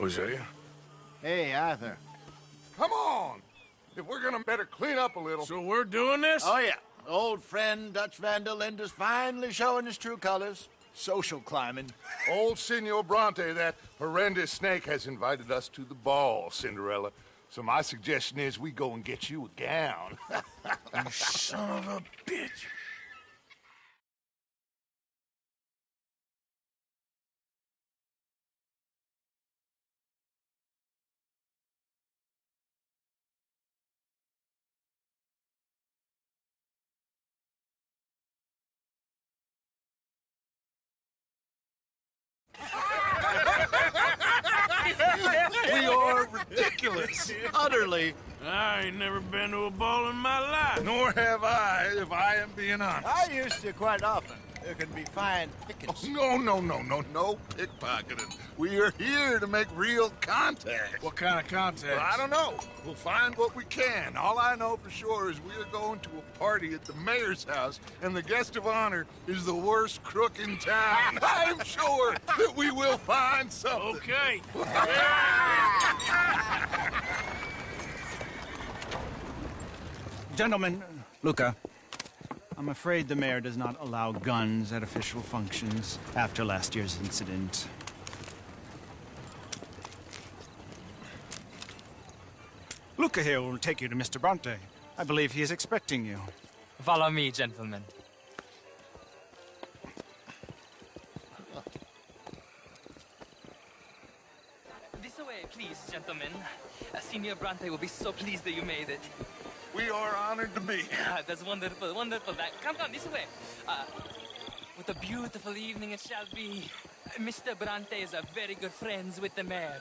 Hosea? Hey, Arthur. Come on! If we're gonna better clean up a little. So we're doing this? Oh, yeah. Old friend Dutch Van der Linde's finally showing his true colors. Social climbing. Old Senor Bronte, that horrendous snake, has invited us to the ball, Cinderella. So my suggestion is we go and get you a gown. You son of a bitch. We are ridiculous. Utterly. I ain't never been to a ball in my life. Nor have I, if I am being honest. I used to quite often. There can be fine pickings. No pickpocketing. We are here to make real contact. What kind of contact? Well, I don't know. We'll find what we can. All I know for sure is we are going to a party at the mayor's house, and the guest of honor is the worst crook in town. I'm sure that we will find something. Okay. Gentlemen, Luca, I'm afraid the mayor does not allow guns at official functions after last year's incident. Luca here will take you to Mr. Bronte. I believe he is expecting you. Follow me, gentlemen. This way, please, gentlemen. Senior Bronte will be so pleased that you made it. We are honored to be. That's wonderful, wonderful. Come, this way. What a beautiful evening it shall be. Mr. Bronte is a very good friends with the mayor.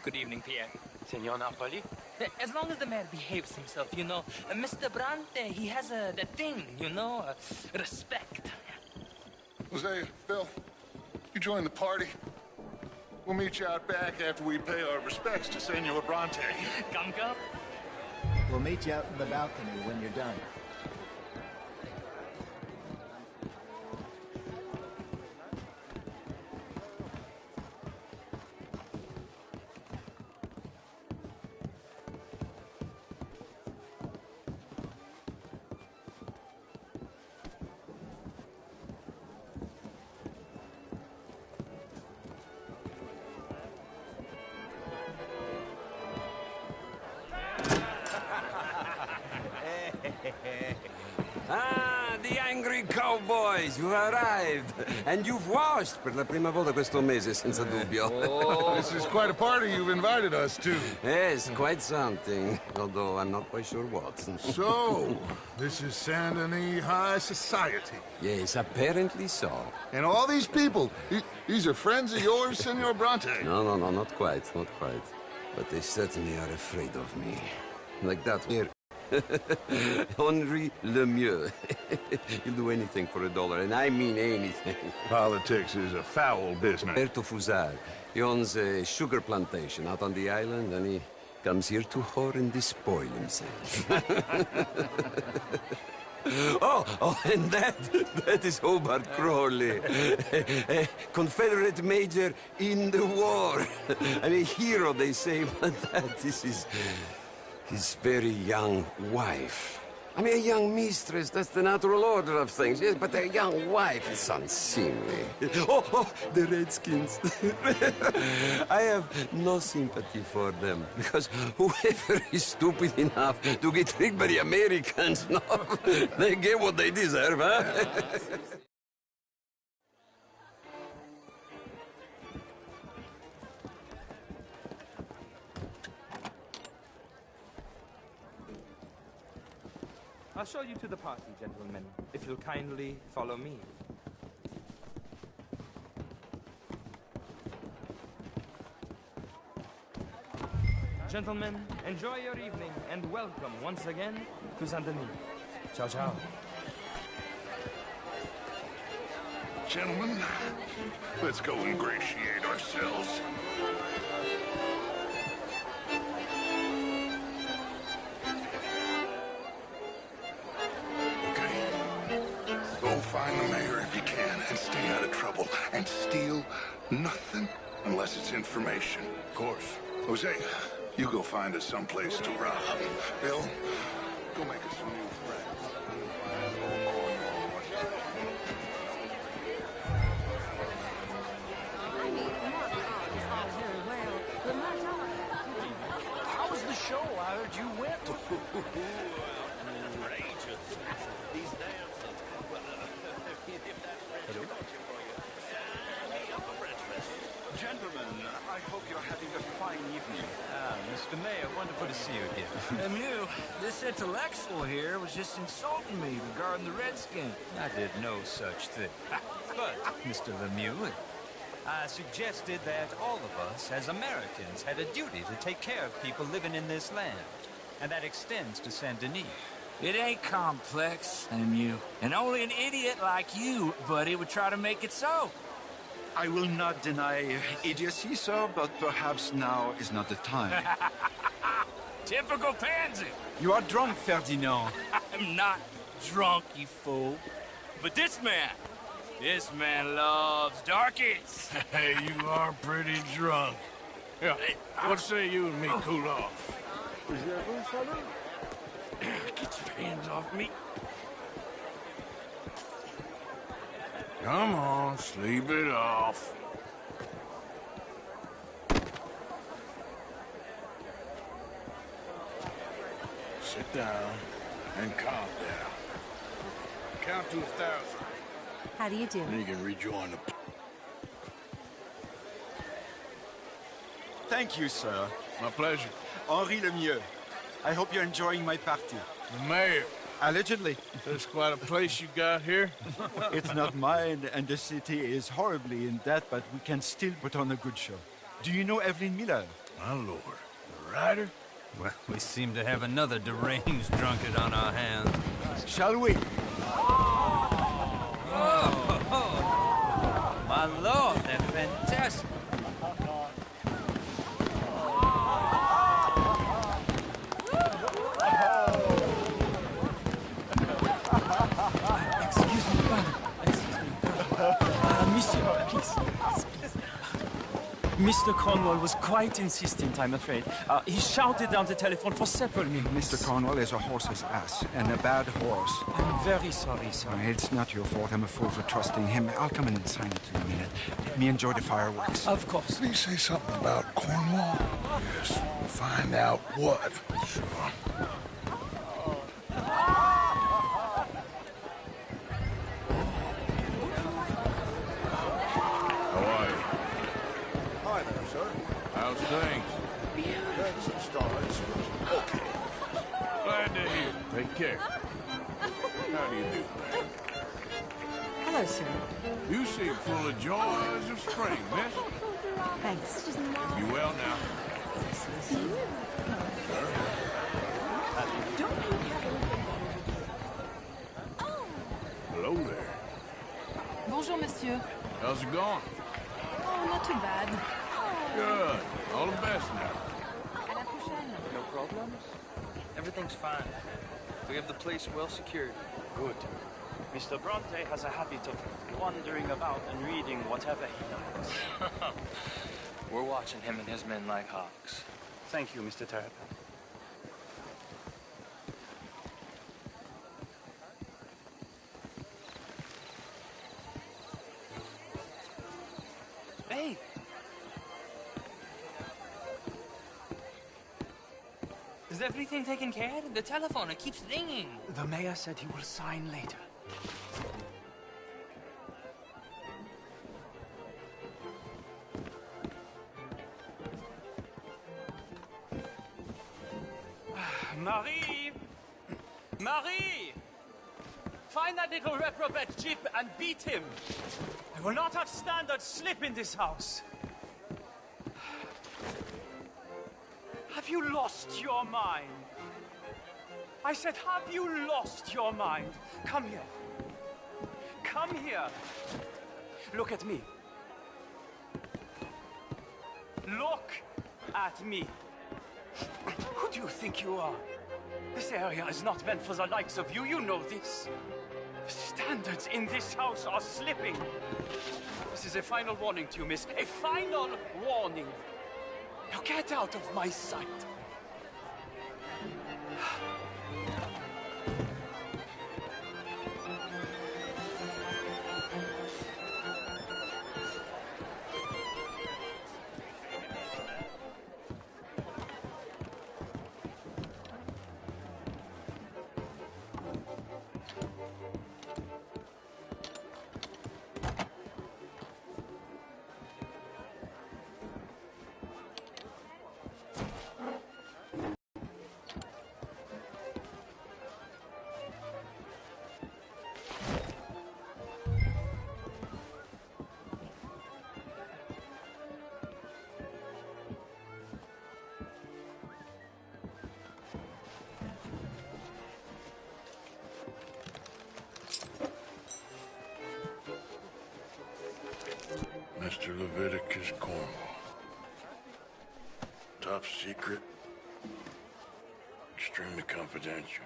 Good evening, Pierre. Senor Napoli? As long as the mayor behaves himself, you know. Mr. Bronte, he has that thing, you know, respect. Jose, Bill, you join the party. We'll meet you out back after we pay our respects to Senor Bronte. Come. We'll meet you out in the balcony when you're done. The angry cowboys, you've arrived. And you've washed per la prima volta questo mese, senza dubbio. This is quite a party you've invited us to. Yes, quite something. Although I'm not quite sure what. So, this is Saint Denis High Society. Yes, apparently so. And all these people, these are friends of yours, Senor Bronte? No, not quite. But they certainly are afraid of me. Like that here. Henri Lemieux. He'll do anything for $1, and I mean anything. Politics is a foul business. Alberto Fusar. He owns a sugar plantation out on the island, and he comes here to whore and despoil himself. Oh, and that is Hobart Crawley, a Confederate major in the war, and a hero, they say, but that is his very young wife. I mean, a young mistress, that's the natural order of things, yes, but a young wife is unseemly. Oh, the Redskins. I have no sympathy for them, because whoever is stupid enough to get tricked by the Americans, no, they get what they deserve, huh? I'll show you to the party, gentlemen, if you'll kindly follow me. Gentlemen, enjoy your evening, and welcome once again to Saint Denis. Ciao, ciao. Gentlemen, let's go ingratiate ourselves. Find the mayor if you can, and stay out of trouble. And steal nothing Unless it's information. Of course. Jose, you go find us someplace to rob. Bill, go make us some new friends. How was the show? I heard you went. Gentlemen, I hope you're having a fine evening. Mr. Mayor, wonderful to see you again. Lemieux, this intellectual here was just insulting me regarding the Redskin. I did no such thing. But, Mr. Lemieux, I suggested that all of us, as Americans, had a duty to take care of people living in this land. And that extends to Saint Denis. It ain't complex, Lemieux. And only an idiot like you, buddy, would try to make it so. I will not deny idiocy, sir, but perhaps now is not the time. Typical pansy. You are drunk, Ferdinand. I'm not drunk, you fool. But this man loves darkies. Hey, you are pretty drunk. Yeah, what say you and me cool off? Get your hands off me. Come on, sleep it off. Sit down and calm down. Count to 1,000. How do you do? Then you can rejoin the... Thank you, sir. My pleasure. Henri Lemieux. I hope you're enjoying my party. The mayor. Allegedly. That's quite a place you got here. It's not mine, and the city is horribly in debt, but we can still put on a good show. Do you know Evelyn Miller? My lord. The writer? Well, we seem to have another deranged drunkard on our hands. Shall we? My lord, they're fantastic. Monsieur, please. Mr. Cornwall was quite insistent, I'm afraid. He shouted down the telephone for several minutes. Mr. Cornwall is a horse's ass, and a bad horse. I'm very sorry, sir. It's not your fault. I'm a fool for trusting him. I'll come in and sign it in a minute. Let me enjoy the fireworks. Of course. Did he say something about Cornwall? Yes. Find out what. Sure. Hi there, sir. How's things? That's the stars. Okay. Glad to hear. Take care. How do you do, man? Hello, sir. You seem full of joy as of spring, miss. Thanks. You well now? Hello there. Bonjour, monsieur. How's it going? Oh, not too bad. Good. All the best now. À la prochaine. No problems? Everything's fine. We have the place well secured. Good. Mr. Bronte has a habit of wandering about and reading whatever he likes. We're watching him and his men like hawks. Thank you, Mr. Terrapin. Hey! Is everything taken care of? The telephone, it keeps ringing. The mayor said he will sign later. Marie! Marie! Find that little reprobate Jip and beat him. I will not have standard slip in this house. Have you lost your mind? I said, have you lost your mind? Come here. Come here. Look at me. Look at me. Who do you think you are? This area is not meant for the likes of you. You know this. The standards in this house are slipping. This is a final warning to you, miss. A final warning. Now get out of my sight. Mr. Leviticus Cornwall. Top secret. Extremely confidential.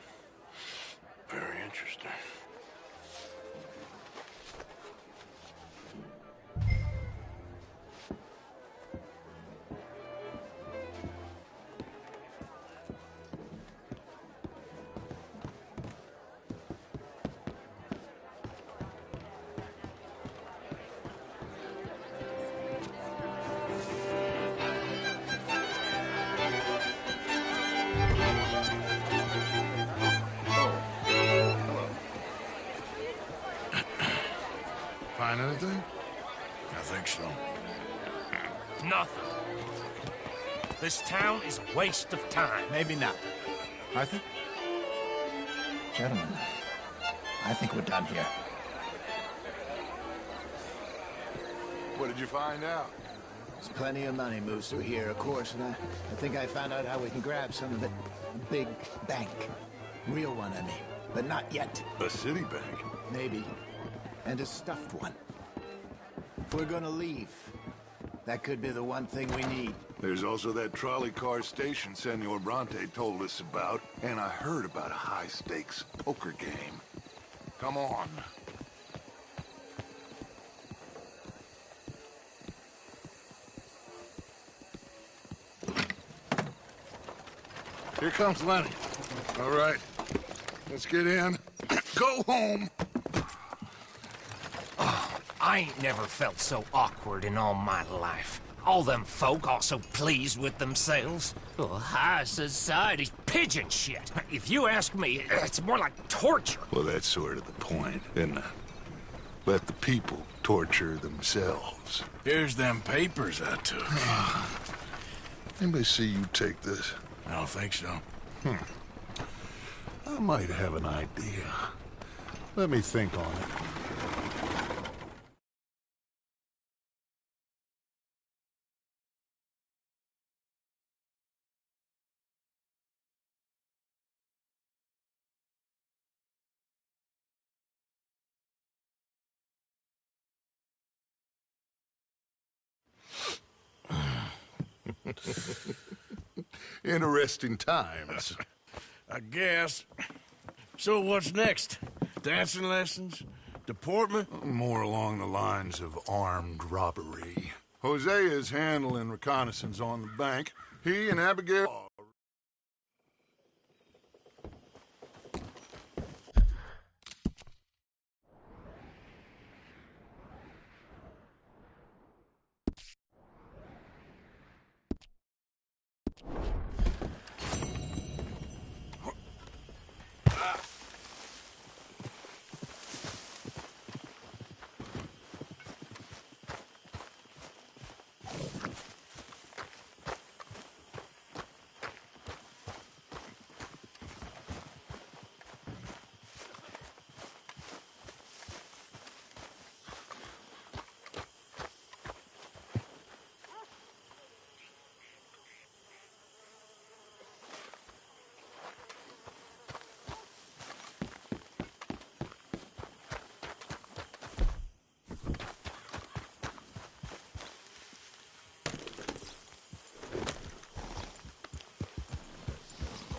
Very interesting. Find anything? I think so. Nothing. This town is a waste of time. Maybe not. Arthur? Gentlemen, I think we're done here. What did you find out? There's plenty of money moves through here, of course, and I think I found out how we can grab some of it. A big bank. Real one, I mean. But not yet. A city bank? Maybe. And a stuffed one. If we're gonna leave, that could be the one thing we need. There's also that trolley car station Senor Bronte told us about, and I heard about a high-stakes poker game. Come on. Here comes Lenny. All right, let's get in. Go home. I ain't never felt so awkward in all my life. All them folk all so pleased with themselves. Oh, high society's pigeon shit. If you ask me, it's more like torture. Well, that's sort of the point, isn't it? Let the people torture themselves. Here's them papers I took. Anybody see you take this? I don't think so. I might have an idea. Let me think on it. Interesting times. I guess. So what's next? Dancing lessons? Deportment? More along the lines of armed robbery. Jose is handling reconnaissance on the bank. He and Abigail...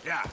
Yeah.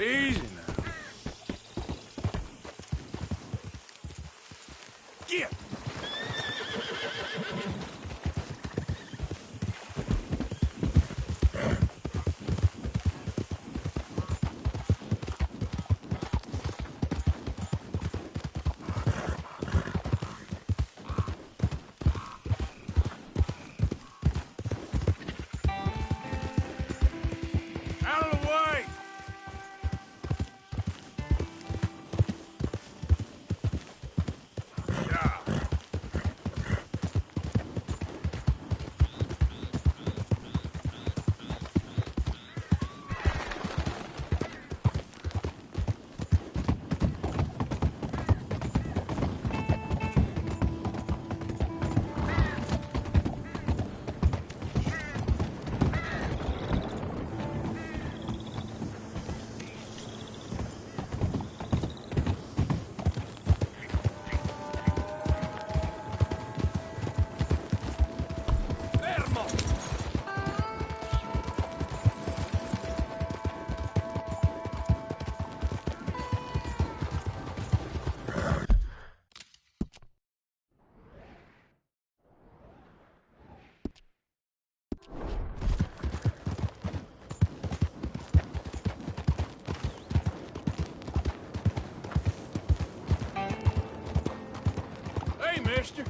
Easy now. Get! Out of the way! Yeah. Hey, mister.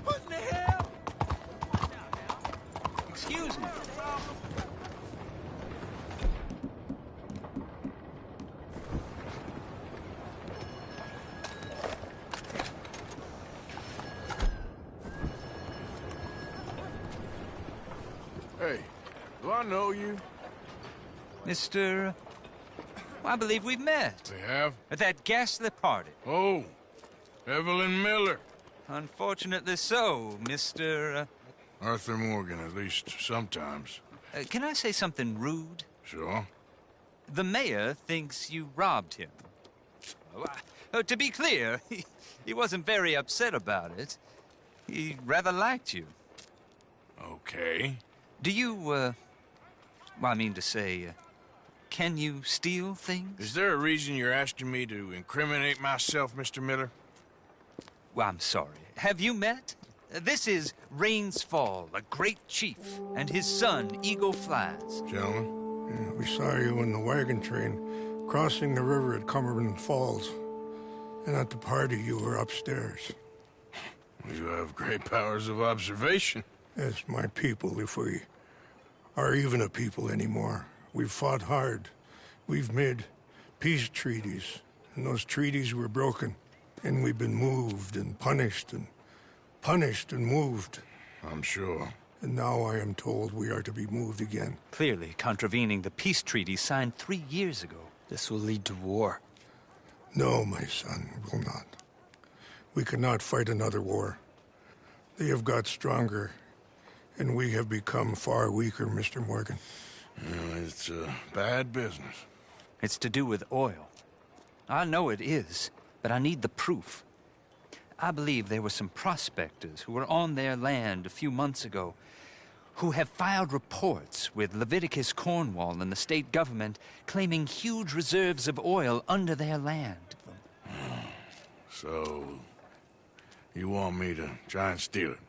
What in the hell? Excuse me. Hey, do I know you? Mr. I believe we've met. We have? At that ghastly party. Oh, Evelyn Miller. Unfortunately so, Mr. Arthur Morgan, at least sometimes. Can I say something rude? Sure. The mayor thinks you robbed him. To be clear, he wasn't very upset about it. He rather liked you. Okay. Do you, well, I mean to say, can you steal things? Is there a reason you're asking me to incriminate myself, Mr. Miller? Well, I'm sorry. Have you met? This is Rains Fall, a great chief, and his son, Eagle Flies. Gentlemen? Yeah, we saw you in the wagon train crossing the river at Cumberland Falls. And at the party, you were upstairs. You have great powers of observation. Yes, my people, if we are even a people anymore. We've fought hard. We've made peace treaties, and those treaties were broken. And we've been moved and punished and moved. I'm sure. And now I am told we are to be moved again. Clearly contravening the peace treaty signed 3 years ago. This will lead to war. No, my son, it will not. We cannot fight another war. They have got stronger, and we have become far weaker, Mr. Morgan. It's a bad business. It's to do with oil. I know it is, but I need the proof. I believe there were some prospectors who were on their land a few months ago who have filed reports with Leviticus Cornwall and the state government claiming huge reserves of oil under their land. So, you want me to try and steal it?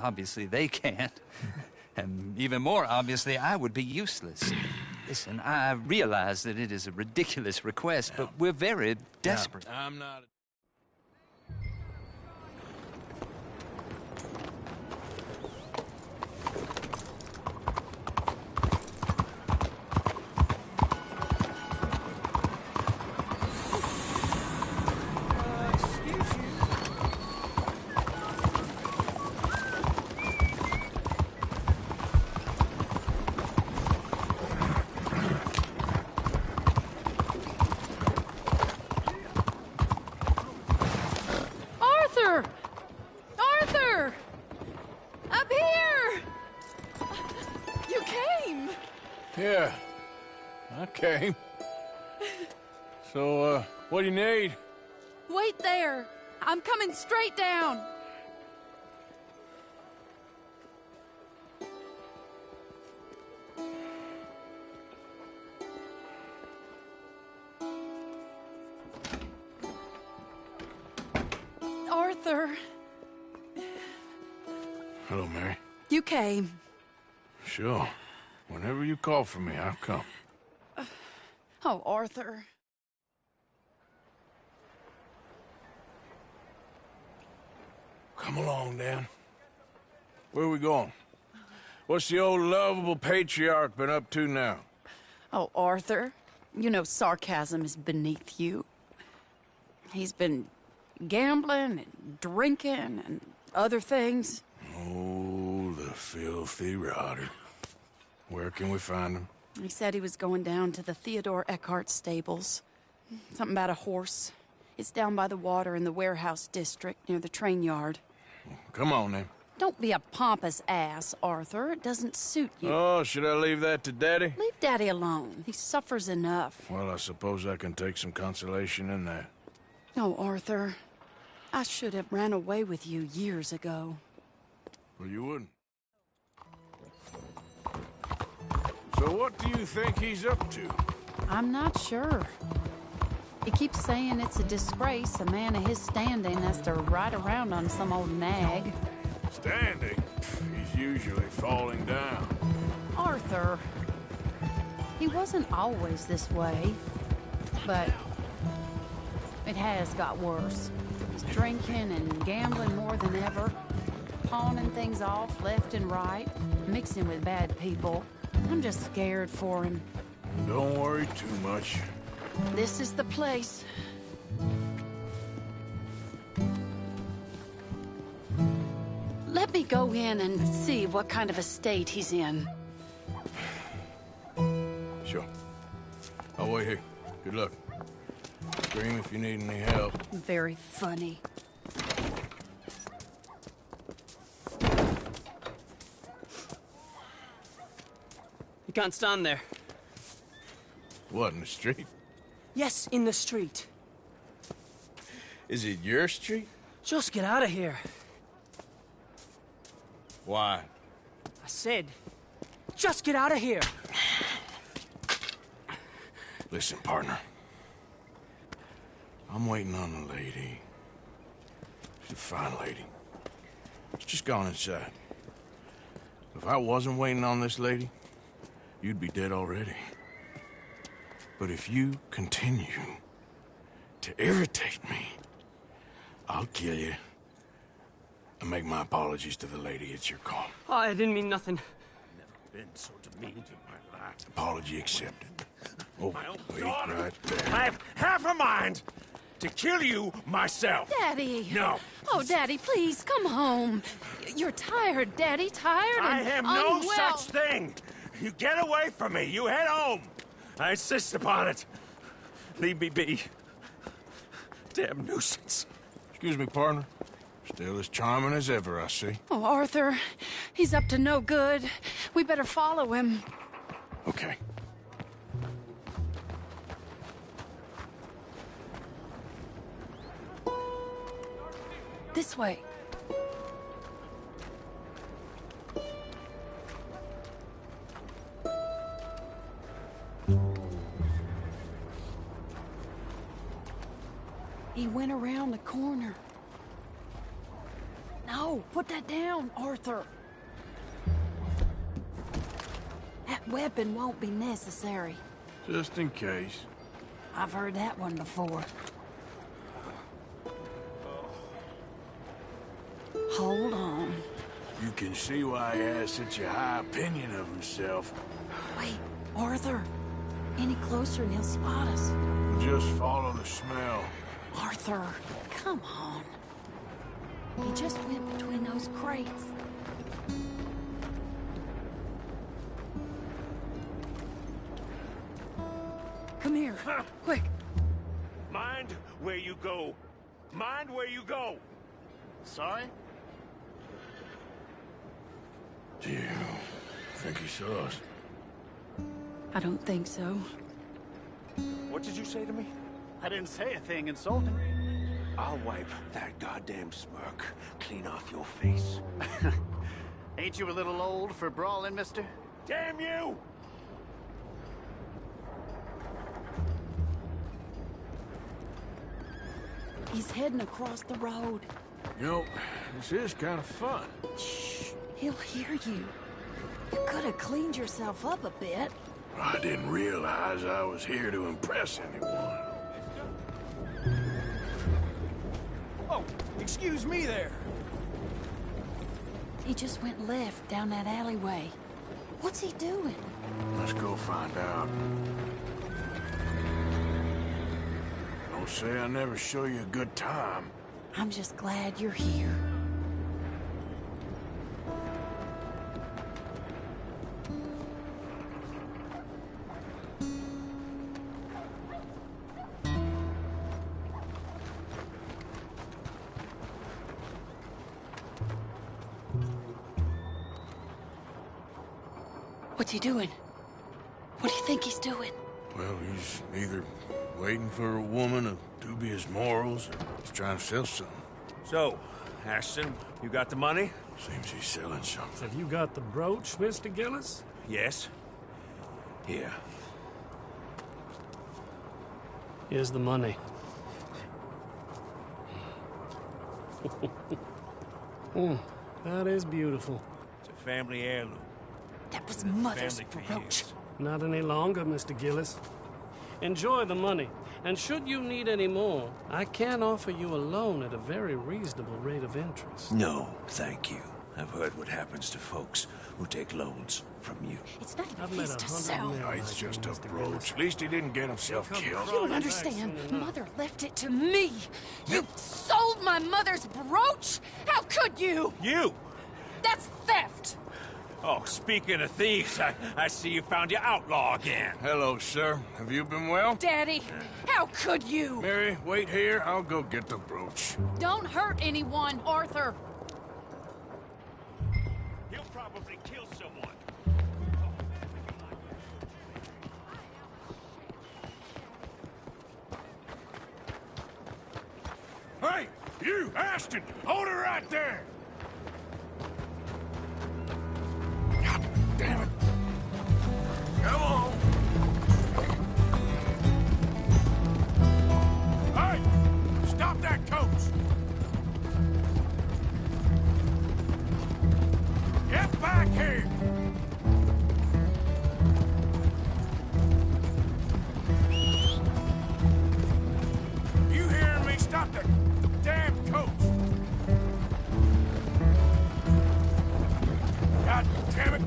Obviously they can't. And even more obviously, I would be useless. Listen, I realize that it is a ridiculous request, but we're very desperate. I'm not... Arthur! Up here! You came! Yeah, I came. So, what do you need? Wait there! I'm coming straight down! Arthur. Hello, Mary. You came. Sure. Whenever you call for me, I'll come. Oh, Arthur. Come along, Dan. Where are we going? What's the old lovable patriarch been up to now? Oh, Arthur. You know sarcasm is beneath you. He's been gambling and drinking and other things. Oh, the filthy rotter. Where can we find him? He said he was going down to the Theodore Eckhart stables. Something about a horse. It's down by the water in the warehouse district near the train yard. Come on, then. Don't be a pompous ass, Arthur. It doesn't suit you. Oh, should I leave that to Daddy? Leave Daddy alone. He suffers enough. Well, I suppose I can take some consolation in that. Oh, Arthur. I should have ran away with you years ago. Well, you wouldn't. So what do you think he's up to? I'm not sure. He keeps saying it's a disgrace a man of his standing has to ride around on some old nag. Standing? He's usually falling down. Arthur. He wasn't always this way, but it has got worse. He's drinking and gambling more than ever, pawning things off left and right, mixing with bad people. I'm just scared for him. Don't worry too much. This is the place. Let me go in and see what kind of a state he's in. Sure. I'll wait here. Good luck. Scream if you need any help. Very funny. You can't stand there. What, in the street? Yes, in the street. Is it your street? Just get out of here. Why? I said, just get out of here. Listen, partner. I'm waiting on a lady. She's a fine lady. She's just gone inside. If I wasn't waiting on this lady, you'd be dead already. But if you continue to irritate me, I'll kill you and make my apologies to the lady. It's your call. Oh, I didn't mean nothing. Never been so demeaned in my life. Apology accepted. Oh, wait right there. I have half a mind to kill you myself. Daddy! No. Oh, Daddy, please, come home. You're tired, Daddy, tired and I have no unwell. such thing. You get away from me. You head home. I insist upon it. Leave me be. Damn nuisance. Excuse me, partner. Still as charming as ever, I see. Oh, Arthur, he's up to no good. We better follow him. Okay. This way. He went around the corner. No, put that down, Arthur. That weapon won't be necessary. Just in case. I've heard that one before. Hold on. You can see why he has such a high opinion of himself. Wait, Arthur. Any closer and he'll spot us. Just follow the smell. Arthur, come on. He just went between those crates. Come here, quick. Mind where you go. Mind where you go. Sorry? Do you think he saw us? I don't think so. What did you say to me? I didn't say a thing insulting. I'll wipe that goddamn smirk clean off your face. Ain't you a little old for brawling, mister? Damn you! He's heading across the road. You know, this is kind of fun. Shh. He'll hear you. You could have cleaned yourself up a bit. I didn't realize I was here to impress anyone. Oh, excuse me there. He just went left down that alleyway. What's he doing? Let's go find out. Don't say I never show you a good time. I'm just glad you're here. What's he doing? What do you think he's doing? Well, he's either waiting for a woman of dubious morals or he's trying to sell something. So, Ashton, you got the money? Seems he's selling something. Have you got the brooch, Mr. Gillis? Yes. Here. Here's the money. That is beautiful. It's a family heirloom. That was Mother's brooch. Not any longer, Mr. Gillis. Enjoy the money. And should you need any more, I can offer you a loan at a very reasonable rate of interest. No, thank you. I've heard what happens to folks who take loans from you. It's not even his to sell. No, it's just a brooch. At least he didn't get himself killed. You don't understand. Mother left it to me. You sold my mother's brooch? How could you? You? That's theft. Oh, speaking of thieves, I see you found your outlaw again. Hello, sir. Have you been well? Daddy, how could you? Mary, wait here. I'll go get the brooch. Don't hurt anyone, Arthur. He'll probably kill someone. Hey, you, Ashton! Hold her right there! God damn it. Come on! Hey! Stop that coach! Get back here! You hearing me? Stop that damn coach! God damn it!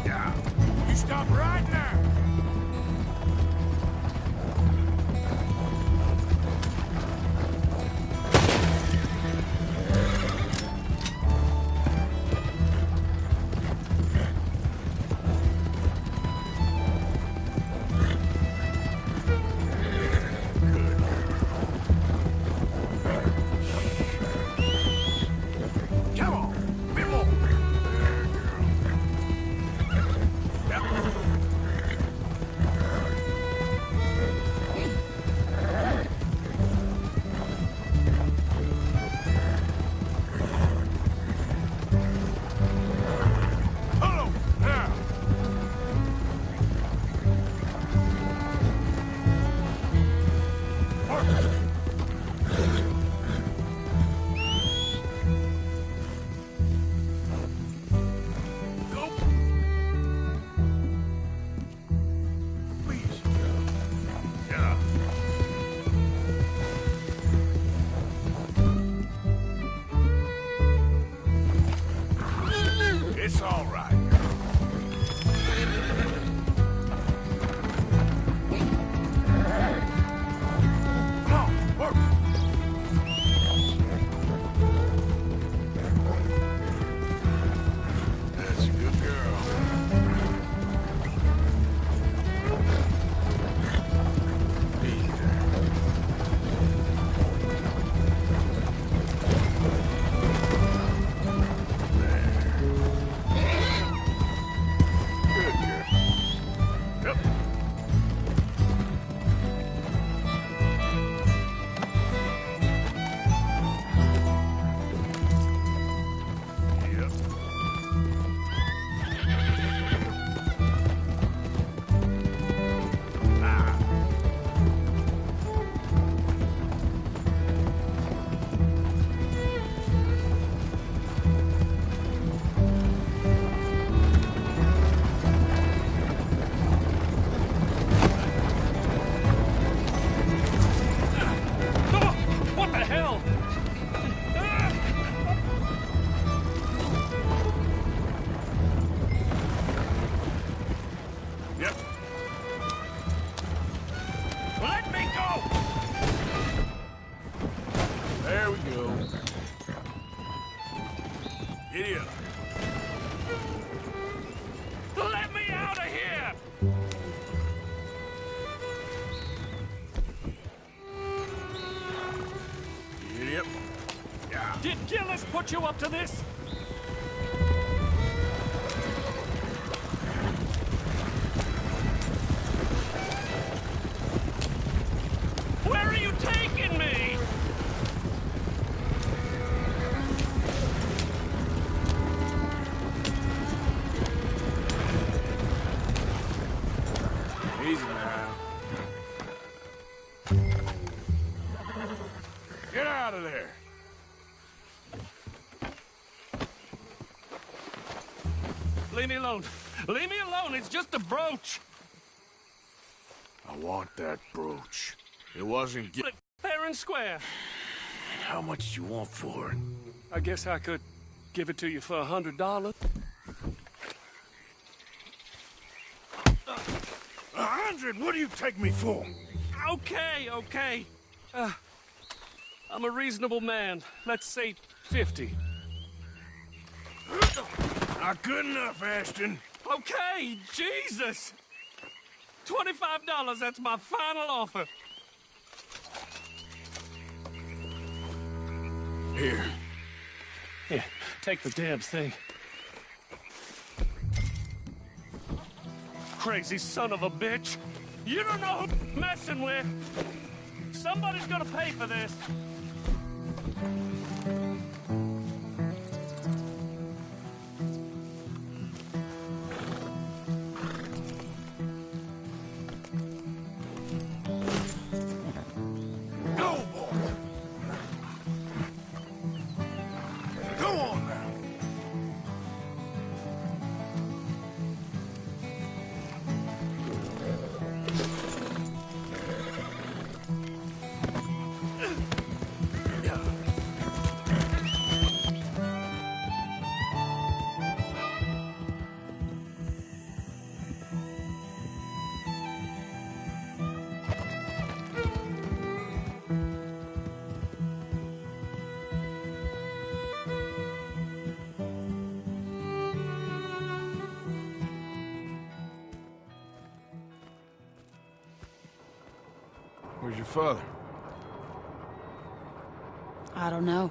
Yeah, you stop right now! Come on, a bit more. There, girl. Yep. Hello, now. Go. Please. Yeah. It's all right. Come on, work. That's a good girl. Easy there. put you up to this? Where are you taking me? Easy now. Get out of there. Leave me alone. Leave me alone. It's just a brooch. I want that brooch. It wasn't Fair and square. How much do you want for it? I guess I could give it to you for $100. 100? What do you take me for? Okay, okay. I'm a reasonable man. Let's say 50. Not good enough, Ashton. Okay, Jesus! $25, that's my final offer. Here. Here, take the damn thing. Crazy son of a bitch. You don't know who you're messing with. Somebody's gonna pay for this. Go, boy! Go on now! Where's your father? I don't know.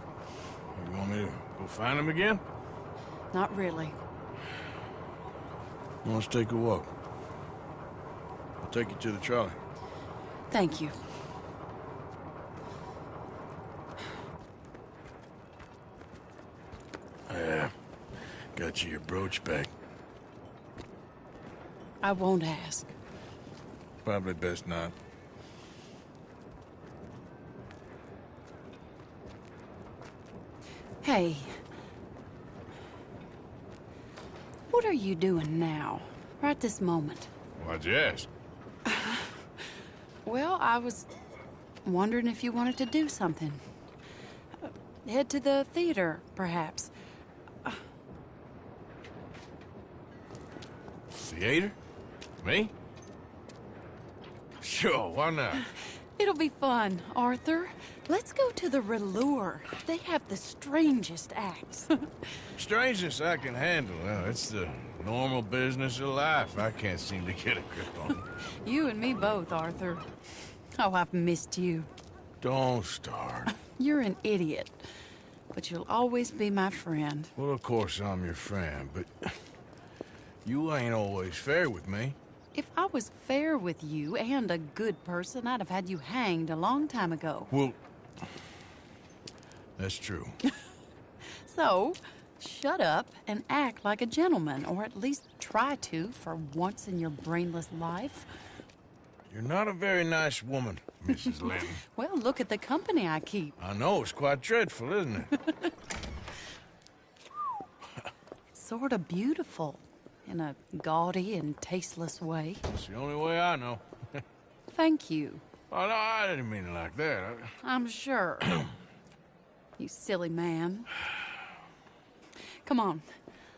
You want me to go find him again? Not really. Let's take a walk. I'll take you to the trolley. Thank you. Yeah. Got you your brooch back. I won't ask. Probably best not. Hey. What are you doing now? Right this moment? Why'd you ask? Well, I was wondering if you wanted to do something. Head to the theater, perhaps. Theater? Me? Sure, why not? It'll be fun, Arthur. Let's go to the Rdr2. They have the strangest acts. Strangeness I can handle. Well, it's the normal business of life. I can't seem to get a grip on. You and me both, Arthur. Oh, I've missed you. Don't start. You're an idiot. But you'll always be my friend. Well, of course I'm your friend, but you ain't always fair with me. If I was fair with you and a good person, I'd have had you hanged a long time ago. Well, that's true. So, shut up and act like a gentleman, or at least try to for once in your brainless life. You're not a very nice woman, Mrs. Linton. Well, look at the company I keep. I know, it's quite dreadful, isn't it? It's sort of beautiful, in a gaudy and tasteless way. It's the only way I know. Thank you. Oh, no, I didn't mean it like that. I'm sure. You silly man. Come on,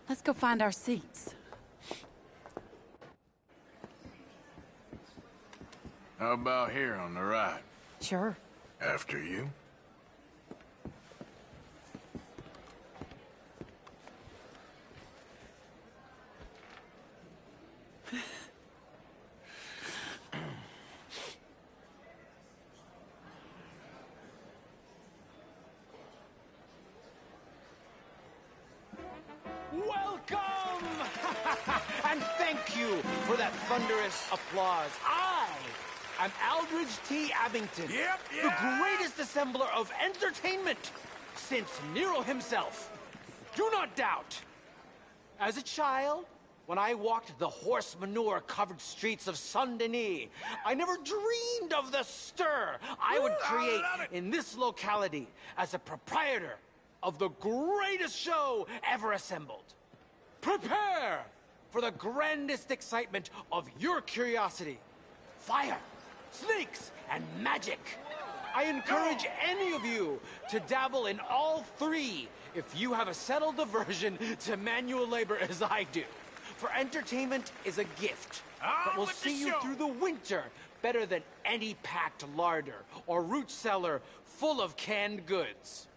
let's go find our seats. How about here on the right? Sure. After you? Thank you for that thunderous applause. I am Aldridge T. Abington, the greatest assembler of entertainment since Nero himself. Do not doubt. As a child, when I walked the horse manure-covered streets of Saint-Denis, I never dreamed of the stir I would create in this locality as a proprietor of the greatest show ever assembled. Prepare for the grandest excitement of your curiosity. Fire, snakes, and magic. I encourage any of you to dabble in all three if you have a settled aversion to manual labor as I do. For entertainment is a gift that will see you through the winter better than any packed larder or root cellar full of canned goods.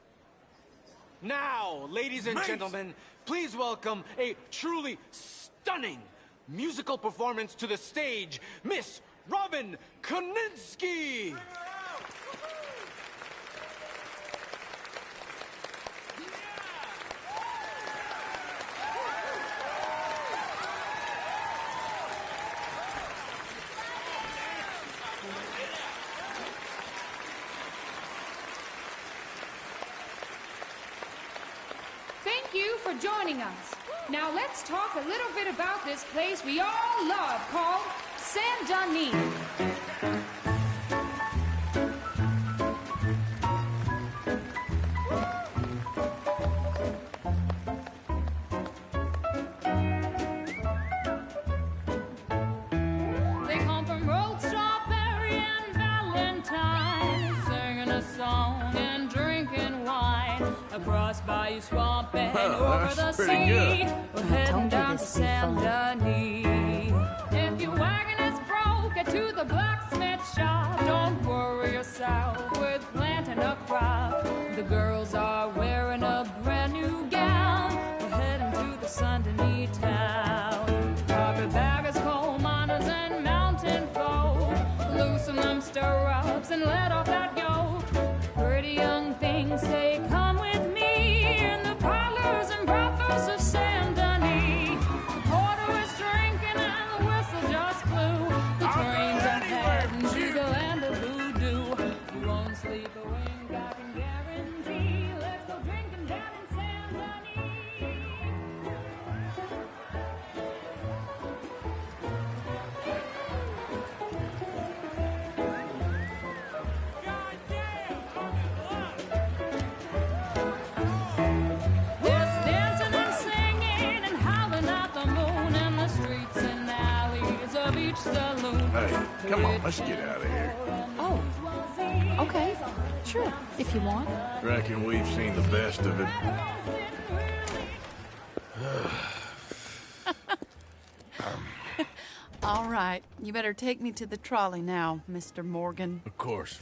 Now, ladies and gentlemen, please welcome a truly stunning musical performance to the stage, Miss Robin Koninsky. Thank you for joining us. Now let's talk a little bit about this place we all love called Saint-Denis. They come from Road, Strawberry, and Valentine, singing a song and drinking wine across Bayou Swamp and over the sea. We're heading down to Saint-Denis. If your wagon is broke, get to the blacksmith shop. Don't worry yourself with planting a crop. The girls are wearing a brand new gown. We're heading to the Saint-Denis town. Carpetbaggers, coal miners, and mountain folk, loosen them stirrups and let off that yoke. Pretty young things say, come with me in the parlors and brothels of Saint-Denis. The porter is drinking and the whistle just blew. The trains are heading to the land of voodoo. You won't sleep a wink, I can guarantee. Let's go drinking down in Saint-Denis. There's dancing and singing and howling at the moon in the streets and alleys of each saloon. Hey, come on, let's get out of here. Oh, okay. Sure, if you want. Reckon we've seen the best of it. All right, you better take me to the trolley now, Mr. Morgan. Of course.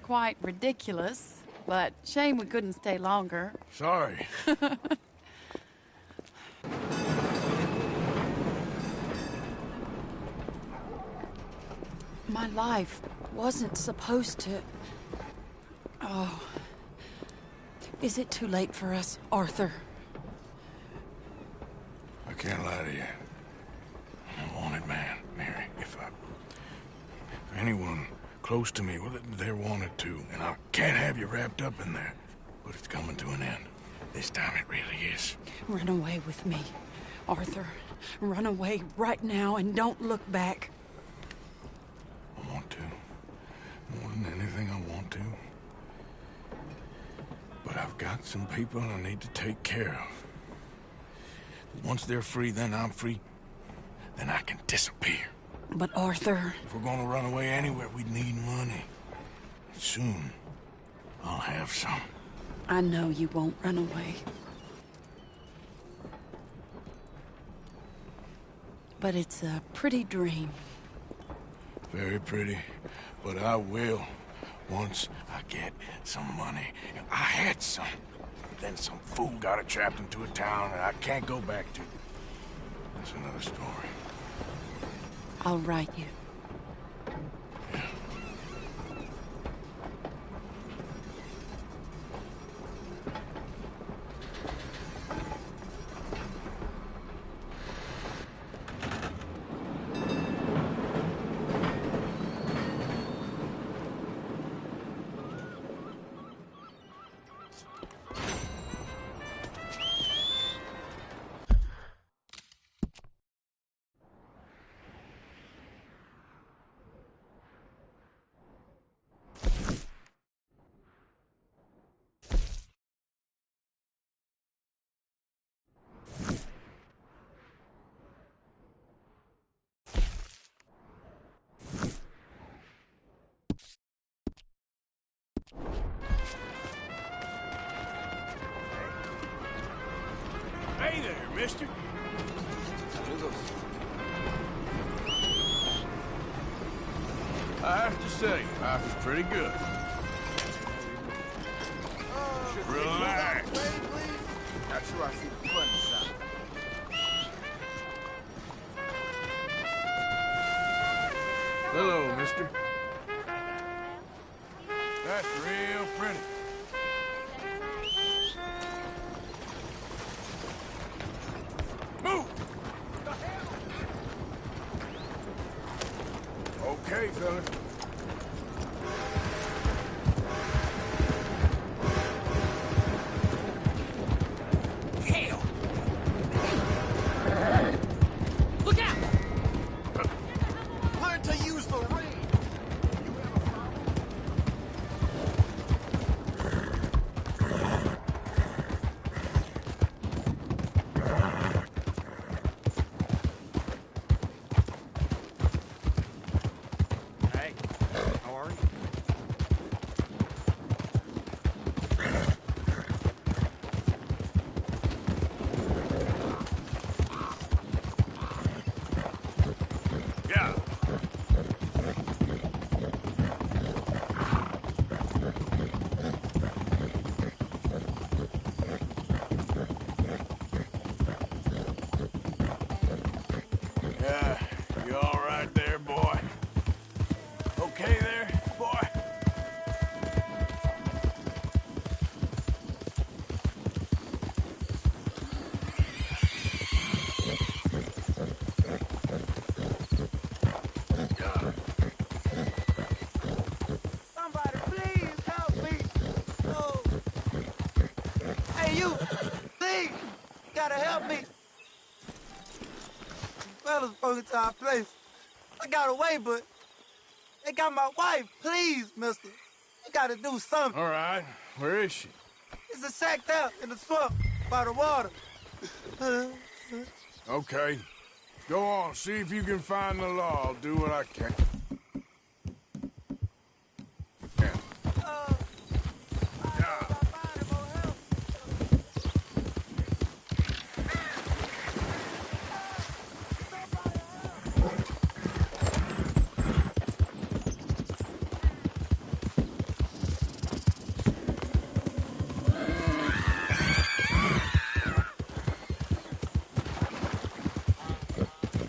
Quite ridiculous, but shame we couldn't stay longer. Sorry. My life wasn't supposed to... Oh. Is it too late for us, Arthur? I can't lie to you. I'm a wanted man, Mary. If anyone close to me, well, they're wanted too. And I can't have you wrapped up in there. But it's coming to an end. This time it really is. Run away with me, Arthur. Run away right now and don't look back. I want to. More than anything, I want to. But I've got some people I need to take care of. Once they're free, then I'm free. Then I can disappear. But Arthur... If we're gonna run away anywhere, we need money. Soon, I'll have some. I know you won't run away. But it's a pretty dream. Very pretty. But I will, once I get some money. I had some. But then some fool got it trapped into a town that I can't go back to. That's another story. I'll write you. mister. Saludos. I have to say, life is pretty good. Relax. Not sure I see the fun inside. Hello, mister. That's real pretty. Move! Okay, fella. Look out! Learn to use the ring. Hey, how are you? Yeah. Yeah, you all right there, boy? Okay there, boy? Somebody, please help me. Oh. Hey, you. Please. Gotta help me. Fellas broke into our place. I got away, but they got my wife. Please, mister. You gotta do something. All right, where is she? It's a sacked out in the swamp by the water. Okay. Go on, see if you can find the law. I'll do what I can.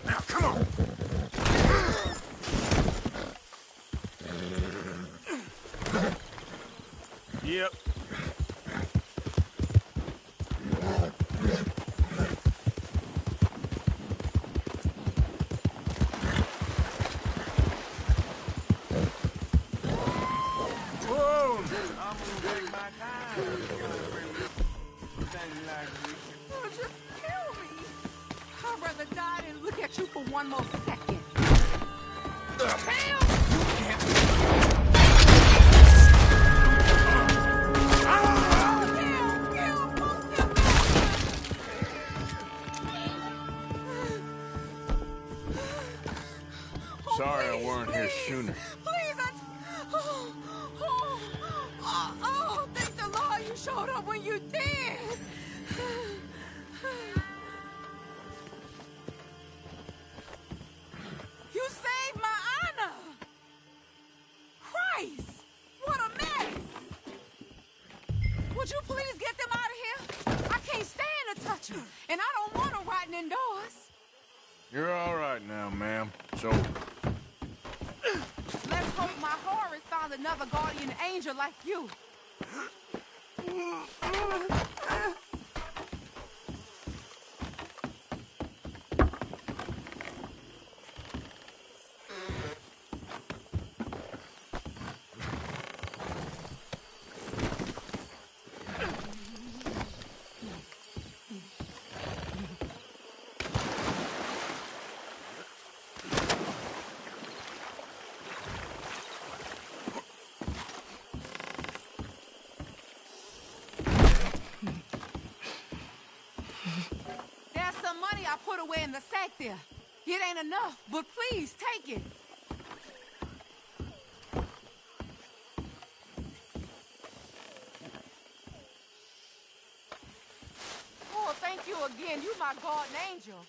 Now, come on! Yep. Whoa! I'm gonna take my time. Oh, just kill me. I'd rather die than look at you for one more second. Sorry I weren't here sooner. Please, thank the Lord you showed up when you did. You saved my honor. Christ, what a mess. Would you please get them out of here? I can't stand to touch them, and I don't want them rotting indoors. You're all right now, ma'am. It's over. Let's hope my Horace found another guardian angel like you. There's some money I put away in the sack there. It ain't enough, but please take it. Oh, thank you you again. You my guardian angel.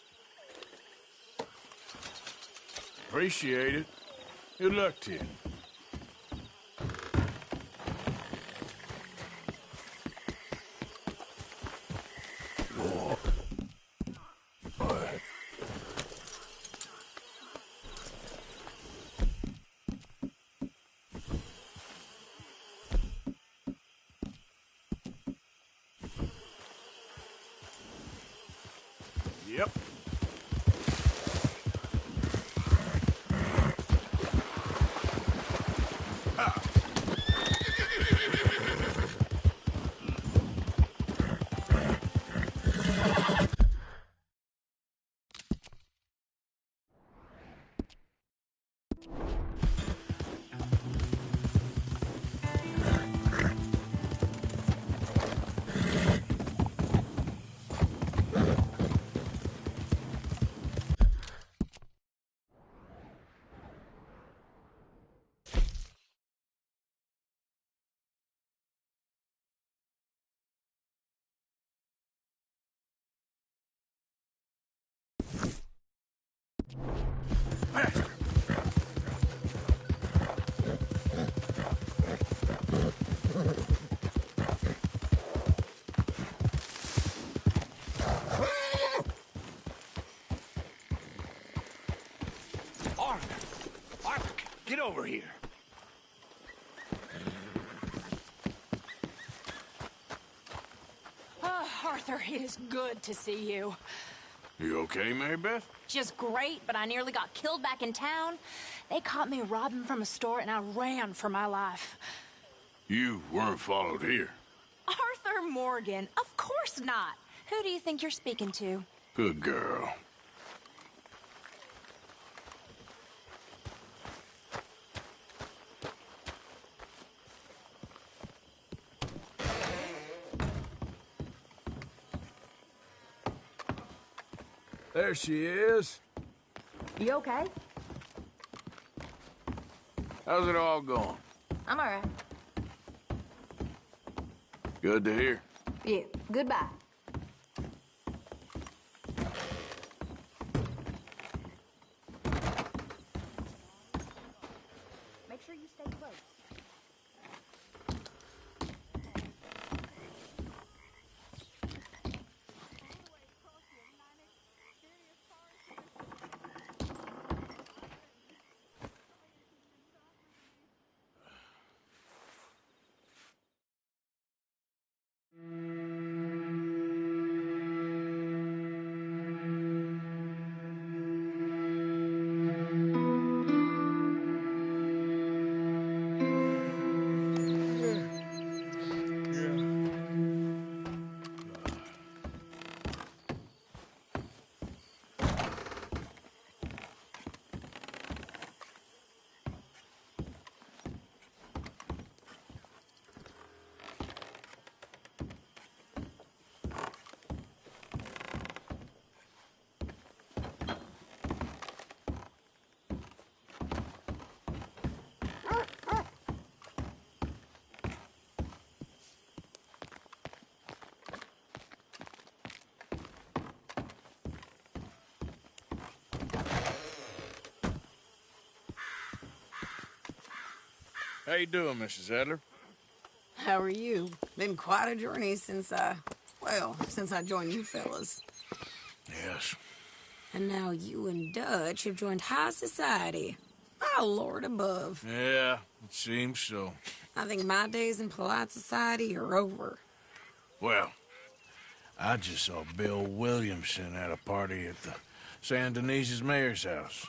Appreciate it. Good luck to you. Yep. Arthur, get over here. Arthur, it is good to see you. You okay, Mary Beth? Just great, but I nearly got killed back in town. They caught me robbing from a store, and I ran for my life. You weren't followed here. Arthur Morgan, of course not. Who do you think you're speaking to? Good girl. There she is. You okay? How's it all going? I'm all right. Good to hear. Yeah, goodbye. Make sure you stay close. How you doing, Mrs. Adler? How are you? Been quite a journey since I joined you fellas. Yes. And now you and Dutch have joined high society. Oh, Lord above. Yeah, it seems so. I think my days in polite society are over. Well, I just saw Bill Williamson at a party at the San Denise's mayor's house.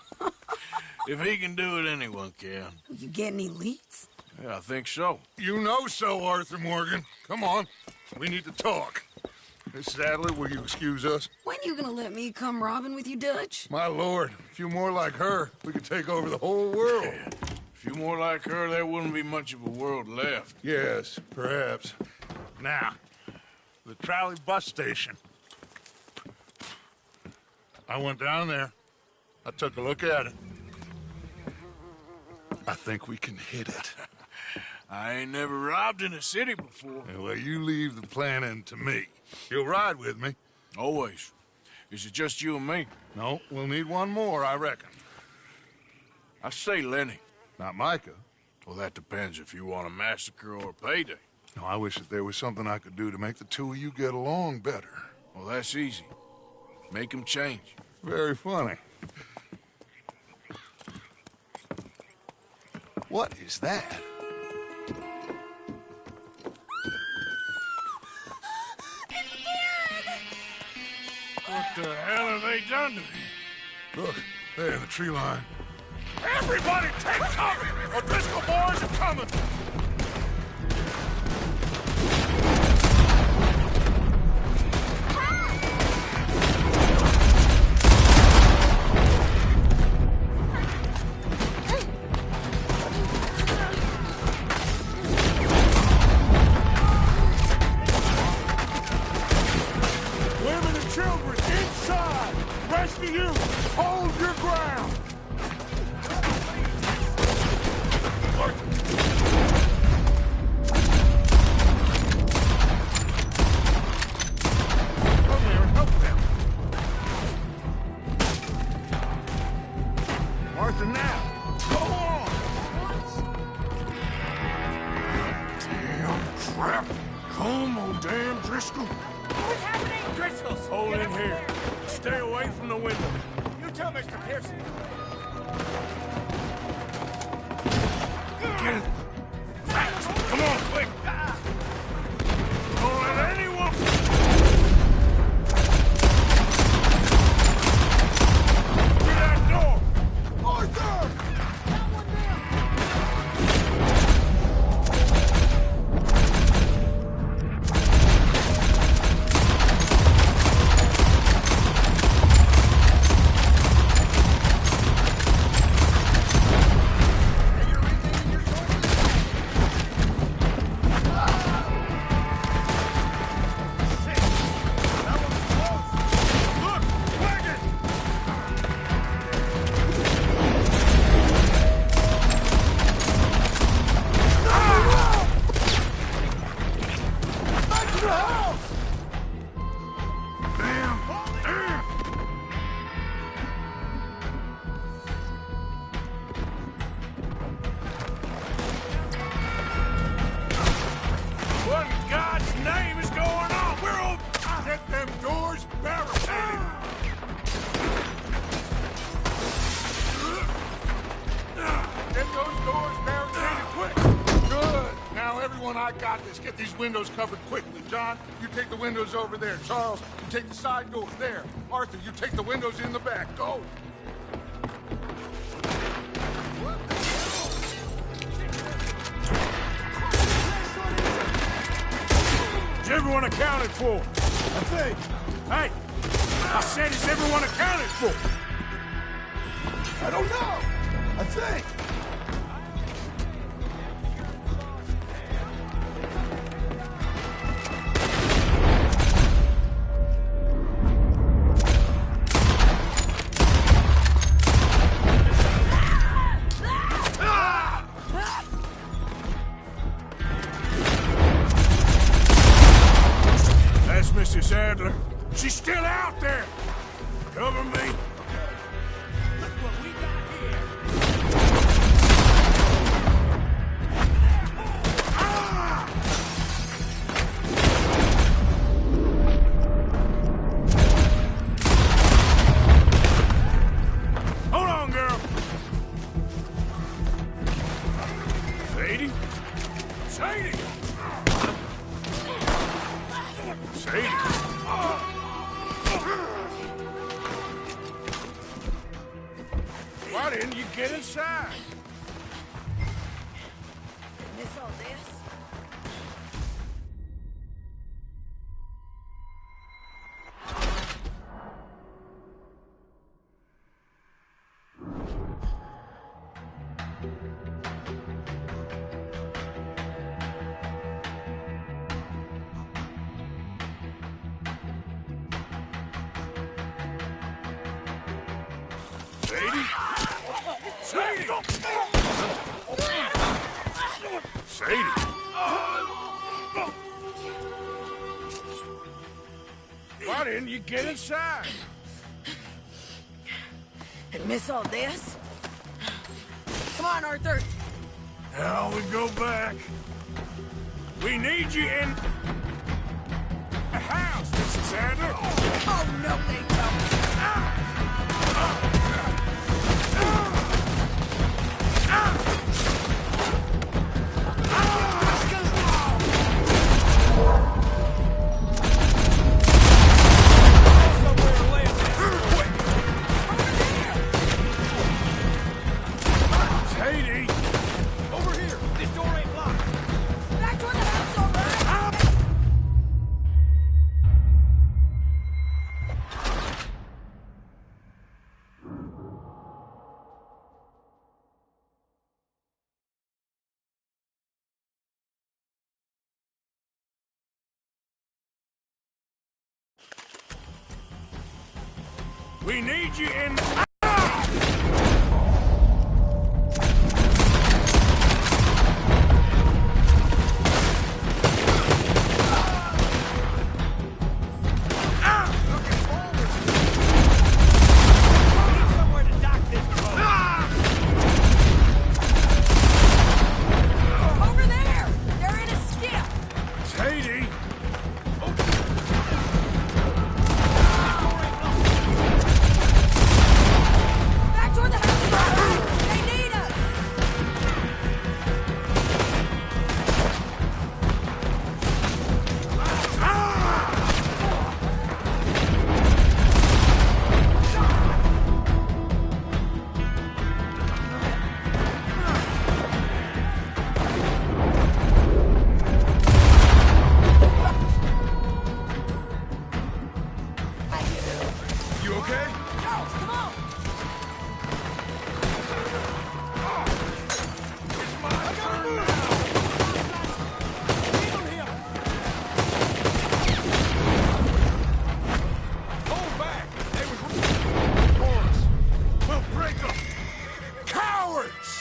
If he can do it, anyone can. You get any leads? Yeah, I think so. You know so, Arthur Morgan. Come on. We need to talk. Mrs. Adler, will you excuse us? When you gonna let me come robbing with you, Dutch? My lord, a few more like her, we could take over the whole world. Yeah. A few more like her, there wouldn't be much of a world left. Yes, perhaps. Now, the trolley bus station. I went down there. I took a look at it. I think we can hit it. I ain't never robbed in a city before. Well, you leave the planning to me. You'll ride with me. Always. Is it just you and me? No, we'll need one more, I reckon. I say Lenny. Not Micah. Well, that depends if you want a massacre or a payday. No, I wish that there was something I could do to make the two of you get along better. Well, that's easy. Make them change. Very funny. What is that? What the hell have they done to me? Look, there in the tree line. Everybody take cover! O'Driscoll boys are coming! Women and children inside! Rest of you, hold your ground! Martha, now! Go on! Damn crap. Come on, damn Driscoll. What's happening? Driscoll's! Hold in here. Stay away from the window. You too, Mr. Pearson. Get it. Come on, quick. Don't let anyone... Through that door. Arthur! What in God's name is going on? We're all... Get them doors barricaded! Get those doors barricaded quick! Good! Now, everyone, I got this. Get these windows covered quickly. John, you take the windows over there. Charles, you take the side doors there. Arthur, you take the windows in the back. Go! Is everyone accounted for? I think. Hey! I said, is everyone accounted for? I don't know. I think. That's Mrs. Adler. She's still out there. Cover me. Hold on, girl. Sadie? Sadie! Sadie! Why didn't you get inside? Miss all this? Sadie? Sadie! Sadie! Why Why didn't you get inside? And miss all this? Come on, Arthur. Now we go back. We need you in the house, Mrs. Adler. Oh, no, they don't. We need you in... Over there! They're in a skiff! Sadie! Back toward the house, brother! They need us! You okay? Charles, come on! Hold back! They was for us. We'll break them! Cowards!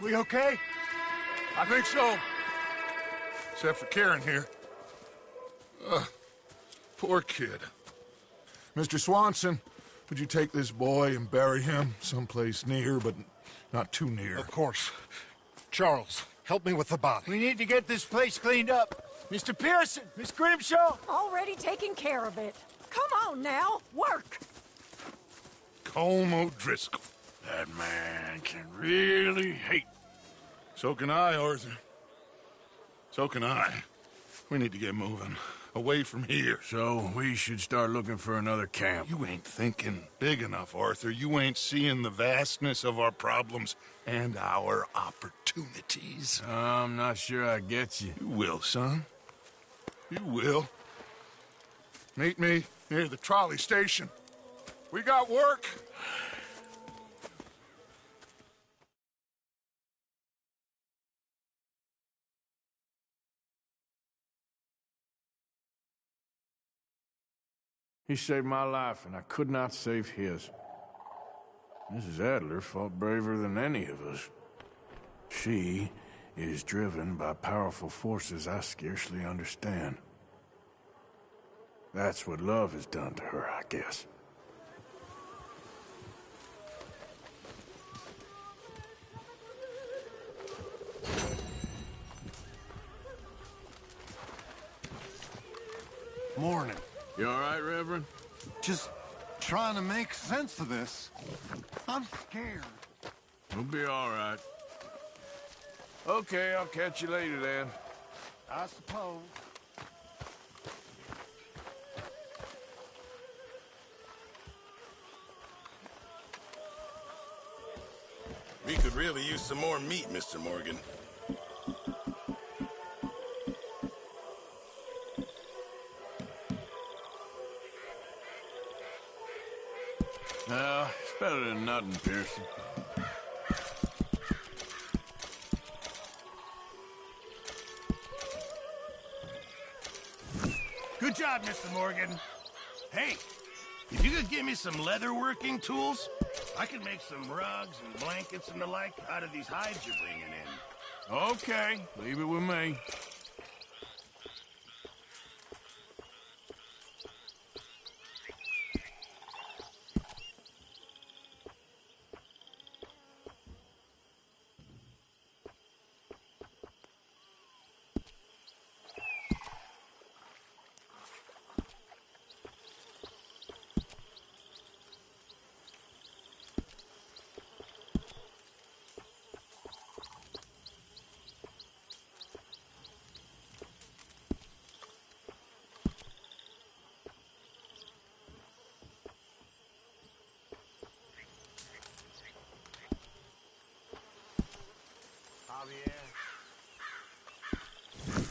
We okay? I think so. Except for Karen here. Poor kid. Mr. Swanson, would you take this boy and bury him someplace near, but not too near? Of course. Charles, help me with the body. We need to get this place cleaned up. Mr. Pearson, Miss Grimshaw. Already taking care of it. Come on now, work. Colm O'Driscoll. That man can really hate. So can I, Arthur. So can I. We need to get moving. Away from here. So we should start looking for another camp. You ain't thinking big enough, Arthur. You ain't seeing the vastness of our problems and our opportunities. I'm not sure I get you. You will, son. You will. Meet me near the trolley station. We got work. He saved my life, and I could not save his. Mrs. Adler fought braver than any of us. She is driven by powerful forces I scarcely understand. That's what love has done to her, I guess. Morning. You all right, Reverend? Just trying to make sense of this. I'm scared. We'll be all right. Okay, I'll catch you later then. I suppose. We could really use some more meat, Mr. Morgan. No, it's better than nothing, Pearson. Good job, Mr. Morgan. Hey, if you could give me some leatherworking tools, I could make some rugs and blankets and the like out of these hides you're bringing in. Okay, leave it with me.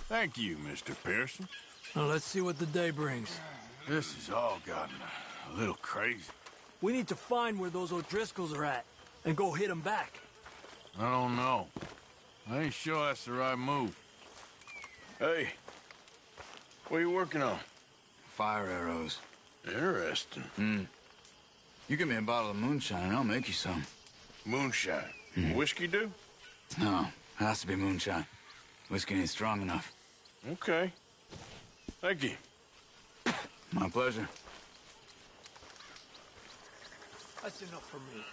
Thank you, Mr. Pearson. Now let's see what the day brings. This has all gotten a little crazy. We need to find where those O'Driscolls are at and go hit them back. I don't know. I ain't sure that's the right move. Hey, what are you working on? Fire arrows. Interesting. You give me a bottle of moonshine and I'll make you some. Moonshine? Whiskey do? No, it has to be moonshine. Whiskey ain't strong enough. Okay. Thank you. My pleasure. That's enough for me.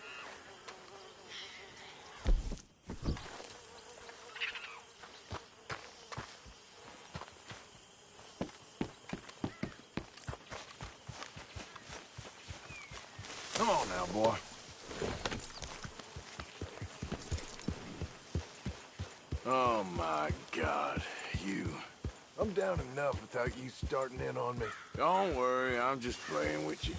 Come on now, boy. Oh, my God. You. I'm down enough without you starting in on me. Don't worry, I'm just playing with you.